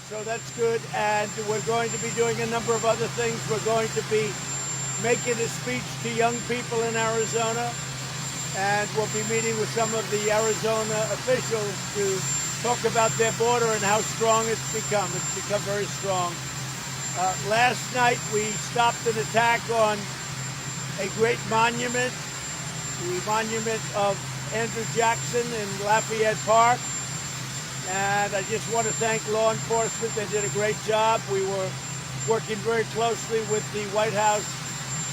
So that's good. And we're going to be doing a number of other things. We're going to be making a speech to young people in Arizona. And we'll be meeting with some of the Arizona officials to talk about their border and how strong it's become. It's become very strong. Last night we stopped an attack on a great monument, the monument of Andrew Jackson in Lafayette Park. And I just want to thank law enforcement. They did a great job. We were working very closely with the White House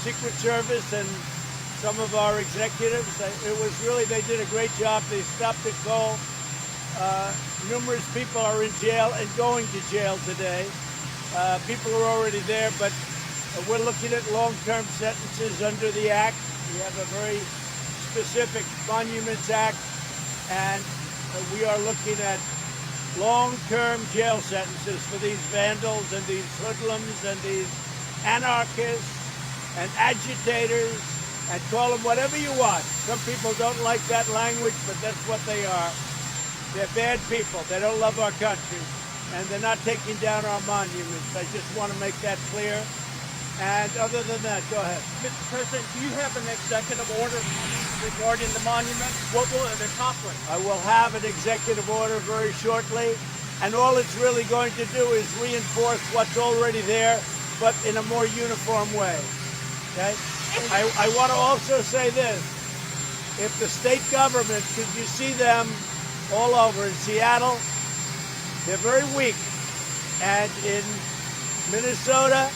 Secret Service and some of our executives. It was really, they did a great job. They stopped it cold. Numerous people are in jail and going to jail today. People are already there, but we're looking at long-term sentences under the Act. We have a very specific Monuments Act, and we are looking at long-term jail sentences for these vandals and these hoodlums and these anarchists and agitators, and call them whatever you want. Some people don't like that language, but that's what they are. They're bad people. They don't love our country, and they're not taking down our monuments. I just want to make that clear. And other than that, go ahead. Mr. President, do you have an executive order regarding the monument? What will it accomplish? I will have an executive order very shortly, and all it's really going to do is reinforce what's already there, but in a more uniform way. Okay? I want to also say this. If the state government, because you see them all over in Seattle, they're very weak. And in Minnesota,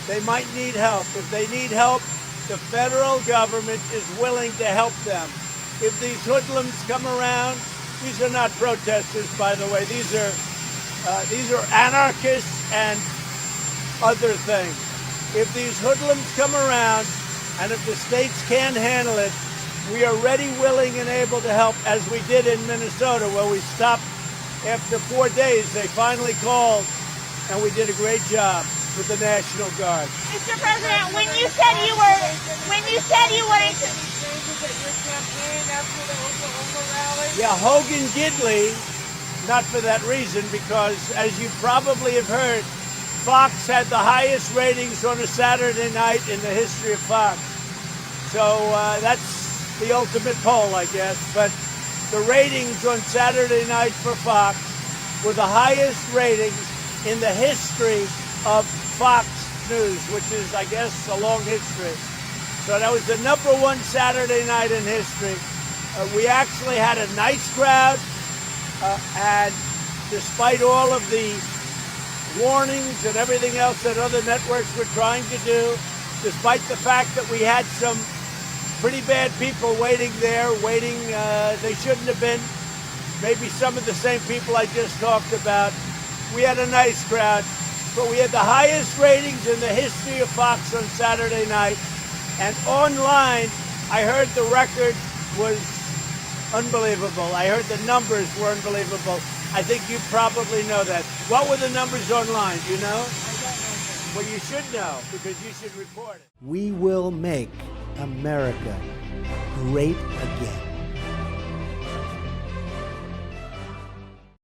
they might need help. If they need help, the federal government is willing to help them. If these hoodlums come around, these are not protesters, by the way. These are anarchists and other things. If these hoodlums come around, and if the states can't handle it, we are ready, willing, and able to help, as we did in Minnesota, where we stopped after 4 days. They finally called, and we did a great job with the National Guard. Mr. President, when you said you wanted to... Yeah, Hogan Gidley, not for that reason, because as you probably have heard, Fox had the highest ratings on a Saturday night in the history of Fox. So that's the ultimate poll, I guess. But the ratings on Saturday night for Fox were the highest ratings in the history of Fox News, which is, I guess, a long history. So that was the #1 Saturday night in history. We actually had a nice crowd, and despite all of the warnings and everything else that other networks were trying to do, despite the fact that we had some pretty bad people waiting there, they shouldn't have been, maybe some of the same people I just talked about. We had a nice crowd, but we had the highest ratings in the history of Fox on Saturday night. And online, I heard the record was unbelievable. I heard the numbers were unbelievable. I think you probably know that. What were the numbers online? Do you know? I don't know. Well, you should know, because you should report it. We will make America great again.